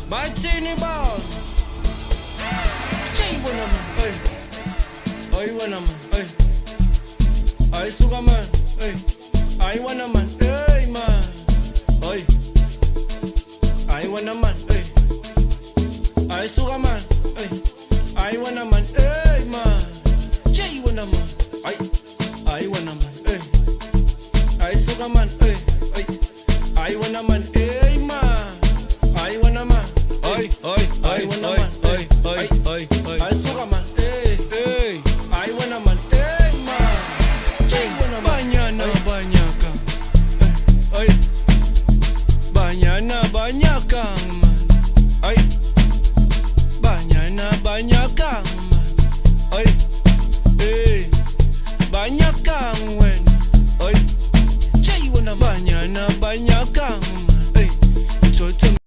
Martini Ball. Jay mo naman, ay. Ay, wa naman, ay. Ay, suka man, ay. Ay, wa naman, ay, man. Ay. Ay, wa naman, ay. Ay, suka man, ay. Ay, wa naman, ay, man. Jay mo naman, ay. Ay, wa naman, ay. Ay, suka man, ay. Ay. Ay, wa naman, ay, man. Ay, wa naman. Ay, ay, ay, ay, ay, ay, ay, ay. Ay, suka man, ay, ay. Ay, wa naman, ay, man. Jay mo naman. Banya na, banya ka. Ay, banya na, banya kang.